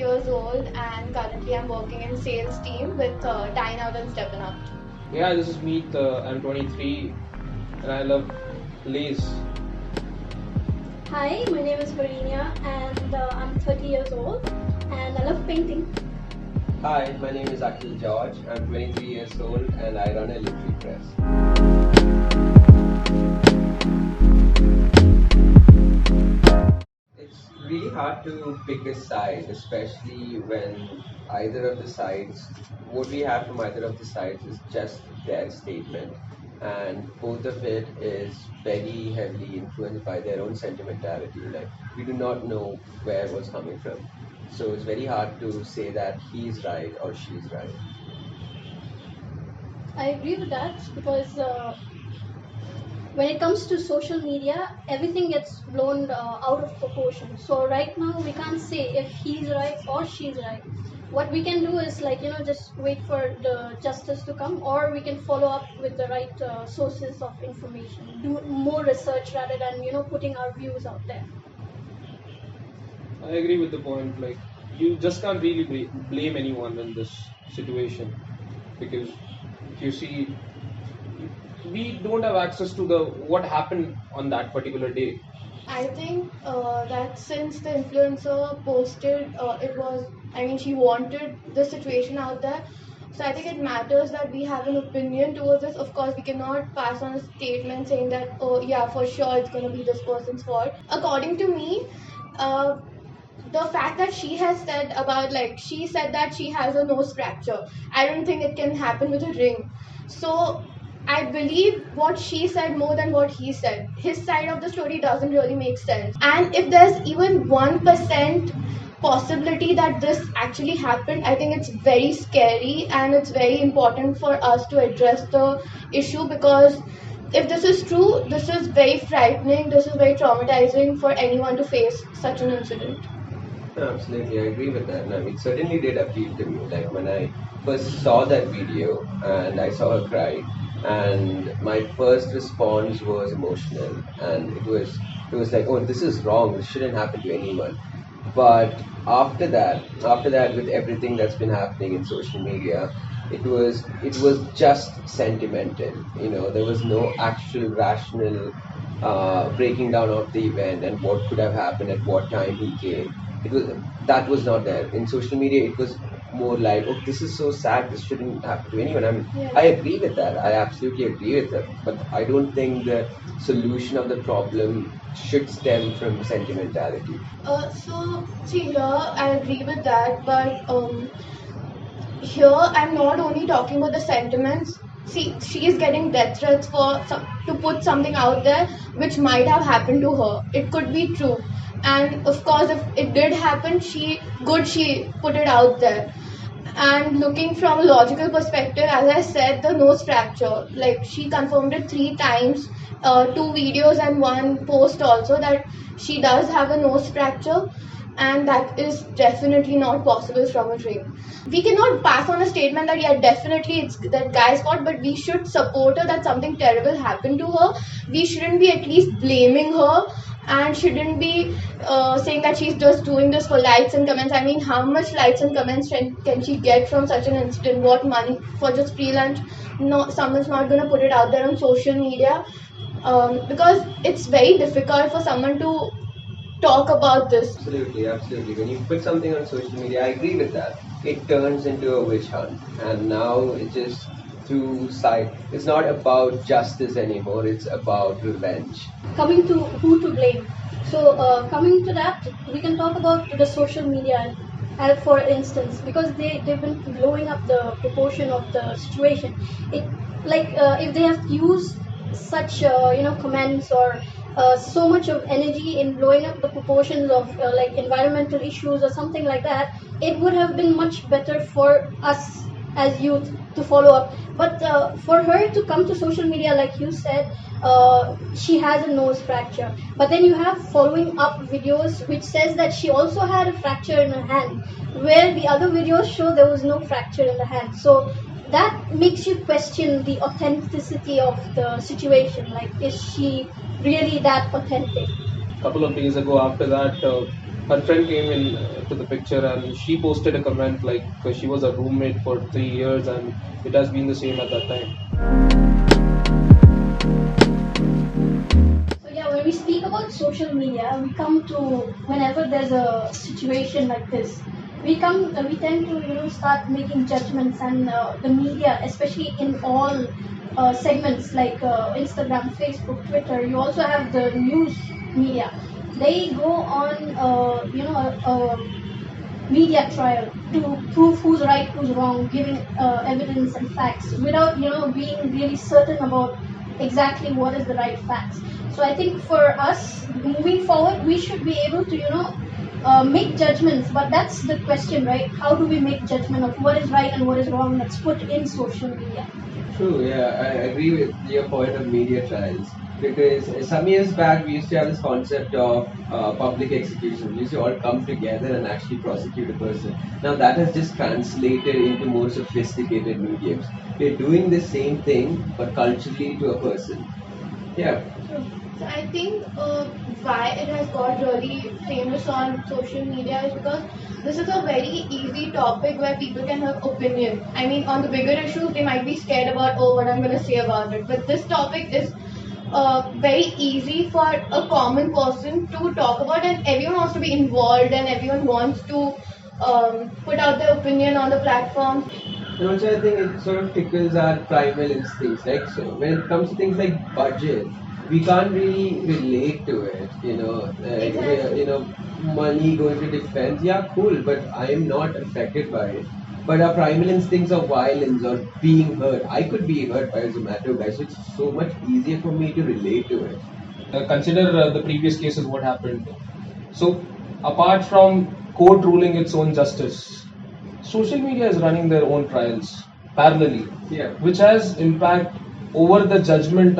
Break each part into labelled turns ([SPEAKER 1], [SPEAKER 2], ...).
[SPEAKER 1] years old and currently I'm working in sales team with Dine Out and Steppen Up.
[SPEAKER 2] Yeah, this is Meet. I'm 23 and I love Lays.
[SPEAKER 3] Hi, my name is Varinia and I'm 30 years old and I love painting.
[SPEAKER 4] Hi, my name is Akhil George. I'm 23 years old and I run a literary press. It's really hard to pick a side, especially when either of the sides, what we have from either of the sides is just their statement. And both of it is very heavily influenced by their own sentimentality. Like, we do not know where it was coming from. So it's very hard to say that he's right or she's right.
[SPEAKER 3] I agree with that because when it comes to social media, everything gets blown out of proportion. So right now we can't say if he's right or she's right. What we can do is just wait for the justice to come, or we can follow up with the right sources of information, do more research rather than putting our views out there.
[SPEAKER 2] I agree with the point. Like, you just can't really blame anyone in this situation because if you see, we don't have access to the what happened on that particular day.
[SPEAKER 1] I think that since the influencer posted, she wanted the situation out there. So I think it matters that we have an opinion towards this. Of course, we cannot pass on a statement saying that, oh yeah, for sure it's going to be this person's fault. According to me, the fact that she has said she said that she has a nose fracture. I don't think it can happen with a ring. So I believe what she said more than what he said. His side of the story doesn't really make sense. And if there's even 1% possibility that this actually happened, I think it's very scary and it's very important for us to address the issue, because if this is true, this is very frightening, this is very traumatizing for anyone to face such an incident.
[SPEAKER 4] No, absolutely, I agree with that. And it certainly did appeal to me. Like, when I first saw that video and I saw her cry, and my first response was emotional, and it was like, oh, this is wrong. This shouldn't happen to anyone. But after that, with everything that's been happening in social media, it was just sentimental. There was no actual rational breaking down of the event and what could have happened at what time he came. That was not there in social media. It was more like, oh, this is so sad, this shouldn't happen to anyone. I mean,
[SPEAKER 3] Yeah.
[SPEAKER 4] I agree with that, I absolutely agree with that, but I don't think the solution of the problem should stem from sentimentality.
[SPEAKER 1] So, see, here I agree with that, but here I'm not only talking about the sentiments. See, she is getting death threats to put something out there which might have happened to her. It could be true, and of course, if it did happen, she put it out there. And looking from a logical perspective, as I said, the nose fracture, like she confirmed it 3 times, 2 videos and 1 post also, that she does have a nose fracture, and that is definitely not possible from a drink. We cannot pass on a statement that yeah, definitely it's that guy's fault, but we should support her that something terrible happened to her. We shouldn't be at least blaming her, and shouldn't be saying that she's just doing this for likes and comments. I mean, how much likes and comments can she get from such an incident? What money for just free lunch? No, someone's not going to put it out there on social media, because it's very difficult for someone to talk about this.
[SPEAKER 4] Absolutely, absolutely. When you put something on social media, I agree with that. It turns into a witch hunt, and now it's just two sides. It's not about justice anymore. It's about revenge.
[SPEAKER 3] Coming to who to blame. So coming to that, we can talk about the social media, for instance, because they've been blowing up the proportion of the situation. It if they have used such comments or so much of energy in blowing up the proportions of environmental issues or something like that, it would have been much better for us as youth to follow up. But for her to come to social media, like you said, she has a nose fracture, but then you have following up videos which says that she also had a fracture in her hand, where the other videos show there was no fracture in the hand. So that makes you question the authenticity of the situation. Like, is she really that authentic?
[SPEAKER 2] A couple of days ago, after that, her friend came in to the picture and she posted a comment like she was a roommate for 3 years and it has been the same at that time.
[SPEAKER 3] So yeah, when we speak about social media, we come to whenever there's a situation like this, we tend to start making judgments, and the media, especially in all segments like Instagram, Facebook, Twitter. You also have the news media. They go on a media trial to prove who's right, who's wrong, giving evidence and facts without being really certain about exactly what is the right facts. So I think for us moving forward, we should be able to make judgments. But that's the question, right? How do we make judgment of what is right and what is wrong that's put in social media?
[SPEAKER 4] True, yeah, I agree with your point of media trials. Because some years back, we used to have this concept of public execution. We used to all come together and actually prosecute a person. Now, that has just translated into more sophisticated mediums. We're doing the same thing, but culturally to a person. Yeah.
[SPEAKER 1] So I think why it has got really famous on social media is because this is a very easy topic where people can have opinion. I mean, on the bigger issues, they might be scared about, oh, what I'm going to say about it. But this topic is very easy for a common person to talk about, and everyone wants to be involved, and everyone wants to put out their opinion on the platform.
[SPEAKER 4] And also, I think it sort of tickles our primal instincts. Like, so when it comes to things like budget, we can't really relate to it. Money going to defense, yeah, cool, but I am not affected by it. But our primal instincts of violence or being hurt, I could be hurt by a Zomato guy, so it's so much easier for me to relate to it.
[SPEAKER 2] Consider the previous cases what happened. So apart from court ruling its own justice, social media is running their own trials parallelly,
[SPEAKER 4] Yeah.
[SPEAKER 2] which has impact over the judgment.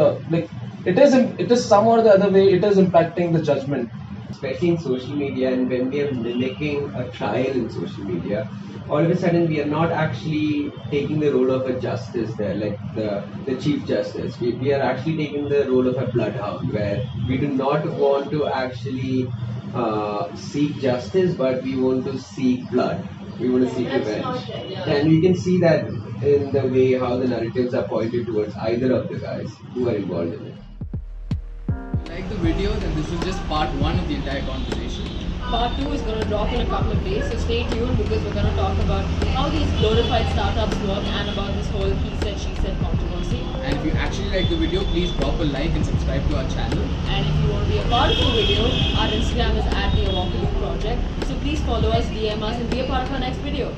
[SPEAKER 2] It is some or the other way it is impacting the judgment.
[SPEAKER 4] Especially in social media, and when we are mimicking a trial in social media, all of a sudden we are not actually taking the role of a justice there, like the chief justice. We are actually taking the role of a bloodhound, where we do not want to actually seek justice, but we want to seek blood. We want to seek
[SPEAKER 1] That's
[SPEAKER 4] revenge.
[SPEAKER 1] not right, yeah.
[SPEAKER 4] And you can see that in the way how the narratives are pointed towards either of the guys who are involved in it.
[SPEAKER 5] Like the video, then this is just part 1 of the entire conversation.
[SPEAKER 6] Part 2 is going to drop in a couple of days, so stay tuned because we're going to talk about how these glorified startups work and about this whole he said, she said controversy.
[SPEAKER 5] And if you actually like the video, please drop a like and subscribe to our channel.
[SPEAKER 6] And if you want to be a part of the video, our Instagram is @the Awakadu Project. So please follow us, DM us, and be a part of our next video.